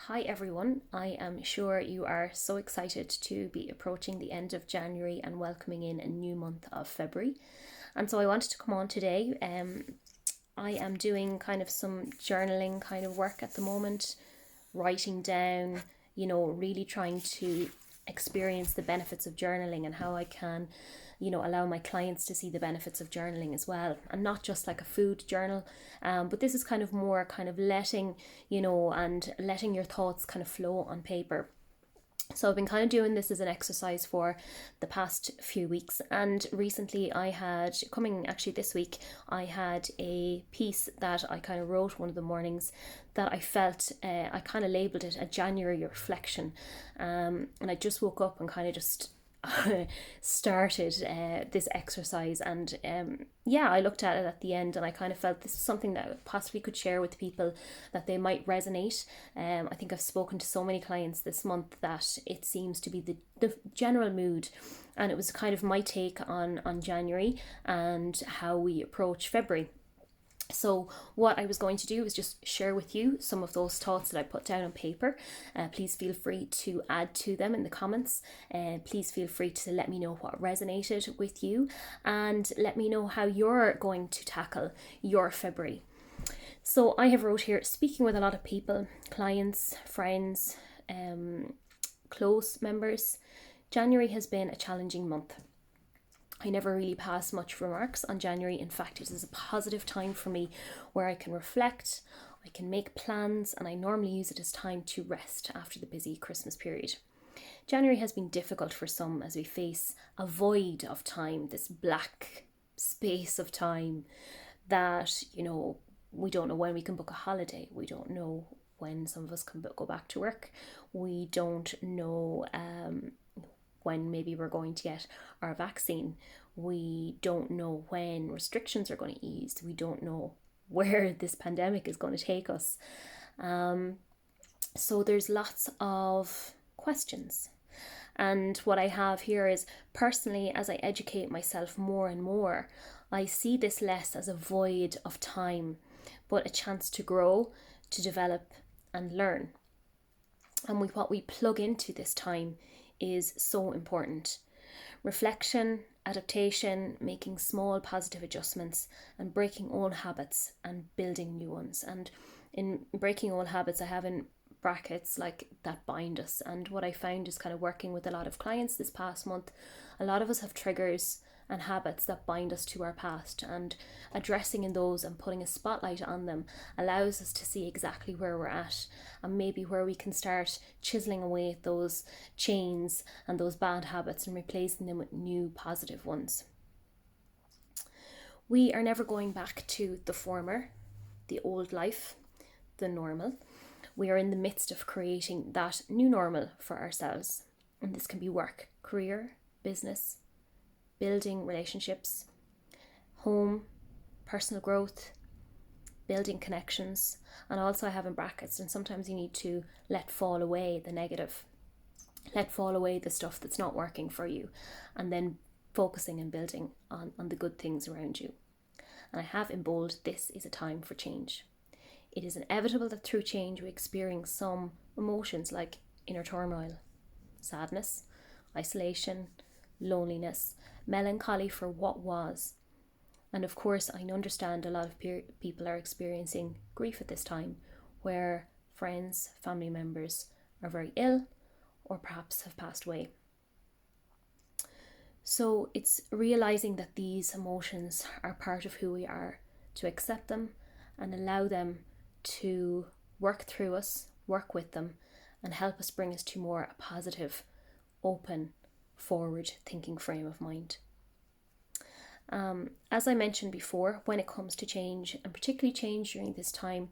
Hi everyone, I am sure you are so excited to be approaching the end of January and welcoming in a new month of February. And so I wanted to come on today. I am doing kind of some journaling kind of work at the moment, writing down, really trying to experience the benefits of journaling and how I can, allow my clients to see the benefits of journaling as well. And not just like a food journal, but this is kind of more kind of letting, and letting your thoughts kind of flow on paper. So I've been kind of doing this as an exercise for the past few weeks, and recently coming actually this week, I had a piece that I kind of wrote one of the mornings that I felt, I kind of labelled it a January reflection, and I just woke up and kind of just started this exercise. And I looked at it at the end and I kind of felt this is something that I possibly could share with people that they might resonate. I think I've spoken to so many clients this month that it seems to be the general mood, and it was kind of my take on January and how we approach February. So what I was going to do is just share with you some of those thoughts that I put down on paper. Please feel free to add to them in the comments. Please feel free to let me know what resonated with you and let me know how you're going to tackle your February. So I have wrote here, speaking with a lot of people, clients, friends, close members, January has been a challenging month. I never really pass much remarks on January. In fact, it is a positive time for me where I can reflect, I can make plans, and I normally use it as time to rest after the busy Christmas period. January has been difficult for some as we face a void of time, this black space of time that, we don't know when we can book a holiday. We don't know when some of us can go back to work. We don't know when maybe we're going to get our vaccine. We don't know when restrictions are going to ease. We don't know where this pandemic is going to take us. So there's lots of questions. And what I have here is, personally, as I educate myself more and more, I see this less as a void of time, but a chance to grow, to develop and learn. And what we plug into this time is so important. Reflection, adaptation, making small positive adjustments, and breaking old habits and building new ones. And in breaking old habits, I have in brackets like that bind us. And what I found is kind of working with a lot of clients this past month, a lot of us have triggers and habits that bind us to our past, and addressing in those and putting a spotlight on them allows us to see exactly where we're at and maybe where we can start chiseling away at those chains and those bad habits and replacing them with new positive ones. We are never going back to the former, the old life, the normal. We are in the midst of creating that new normal for ourselves, and this can be work, career, business, building relationships, home, personal growth, building connections. And also I have in brackets, and sometimes you need to let fall away the negative, let fall away the stuff that's not working for you, and then focusing and building on the good things around you. And I have in bold, this is a time for change. It is inevitable that through change we experience some emotions like inner turmoil, sadness, isolation, loneliness, melancholy for what was. And of course, I understand a lot of people are experiencing grief at this time, where friends, family members are very ill or perhaps have passed away. So it's realizing that these emotions are part of who we are, to accept them and allow them to work through us, work with them, and help us bring us to more a positive, open, forward thinking frame of mind. As I mentioned before, when it comes to change, and particularly change during this time,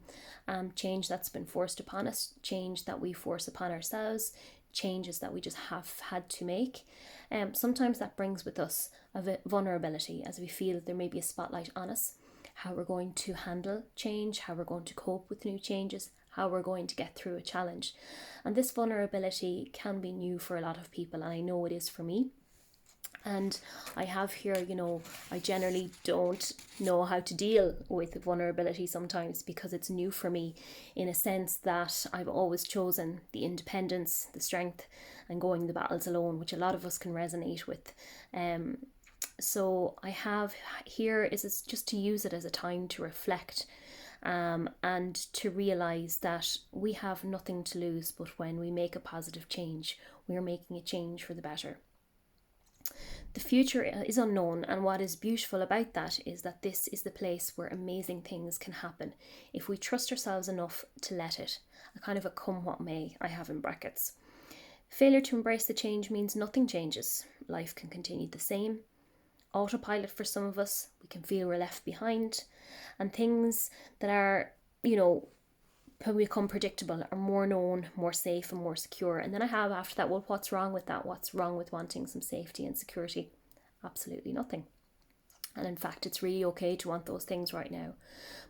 change that's been forced upon us, change that we force upon ourselves, changes that we just have had to make, sometimes that brings with us a vulnerability, as we feel that there may be a spotlight on us, how we're going to handle change, how we're going to cope with new changes, how we're going to get through a challenge. And this vulnerability can be new for a lot of people, and I know it is for me. And I have here, I generally don't know how to deal with vulnerability sometimes because it's new for me, in a sense that I've always chosen the independence, the strength, and going the battles alone, which a lot of us can resonate with. So I have here is just to use it as a time to reflect, and to realize that we have nothing to lose, but when we make a positive change, we are making a change for the better. The future is unknown, and what is beautiful about that is that this is the place where amazing things can happen if we trust ourselves enough to let it. A kind of a come what may, I have in brackets. Failure to embrace the change means nothing changes. Life can continue the same. Autopilot for some of us, we can feel we're left behind, and things that are, become predictable are more known, more safe, and more secure. And then I have after that, well, what's wrong with that? What's wrong with wanting some safety and security? Absolutely nothing. And in fact, it's really okay to want those things right now.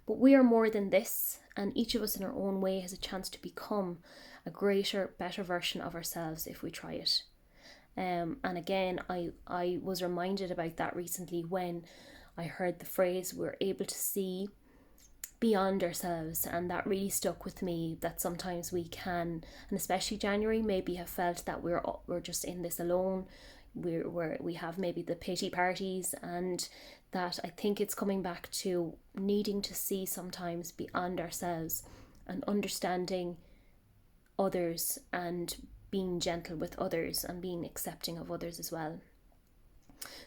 But we are more than this, and each of us in our own way has a chance to become a greater, better version of ourselves if we try it. And again, I was reminded about that recently when I heard the phrase, we're able to see beyond ourselves, and that really stuck with me, that sometimes we can, and especially January, maybe have felt that we're just in this alone. We have maybe the pity parties, and that I think it's coming back to needing to see sometimes beyond ourselves and understanding others and being gentle with others and being accepting of others as well.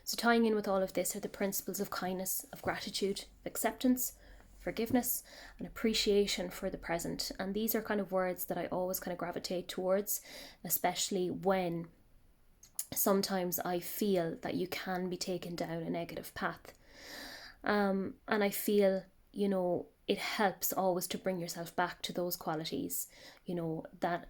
So tying in with all of this are the principles of kindness, of gratitude, acceptance, forgiveness, and appreciation for the present. And these are kind of words that I always kind of gravitate towards, especially when sometimes I feel that you can be taken down a negative path. And I feel, it helps always to bring yourself back to those qualities, that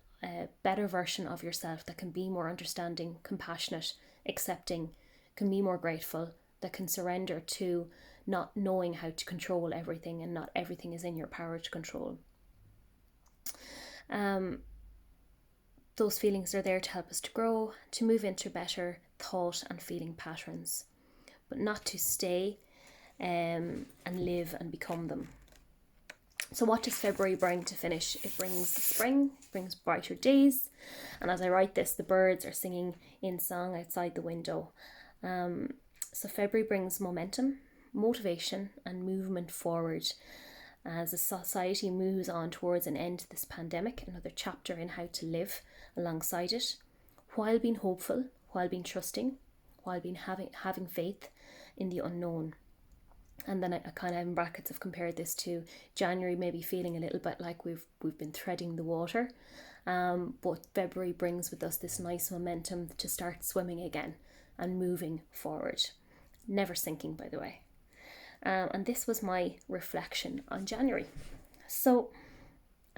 better version of yourself that can be more understanding, compassionate, accepting, can be more grateful, that can surrender to not knowing how to control everything, and not everything is in your power to control. Those feelings are there to help us to grow, to move into better thought and feeling patterns, but not to stay and live and become them. So what does February bring to finish? It brings spring, it brings brighter days, and as I write this, the birds are singing in song outside the window. So February brings momentum, motivation, and movement forward as a society moves on towards an end to this pandemic, another chapter in how to live alongside it, while being hopeful, while being trusting, while being having faith in the unknown. And then I kind of in brackets have compared this to January, maybe feeling a little bit like we've been threading the water, but February brings with us this nice momentum to start swimming again and moving forward, never sinking, by the way. And this was my reflection on January. So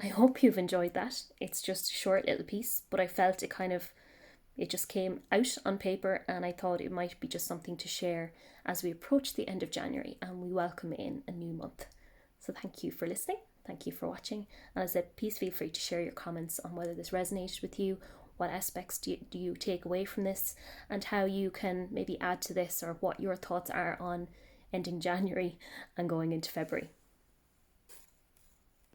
I hope you've enjoyed that. It's just a short little piece, but I felt it just came out on paper, and I thought it might be just something to share as we approach the end of January and we welcome in a new month. So thank you for listening. Thank you for watching. And as I said, please feel free to share your comments on whether this resonated with you, what aspects do you take away from this, and how you can maybe add to this, or what your thoughts are on ending January and going into February.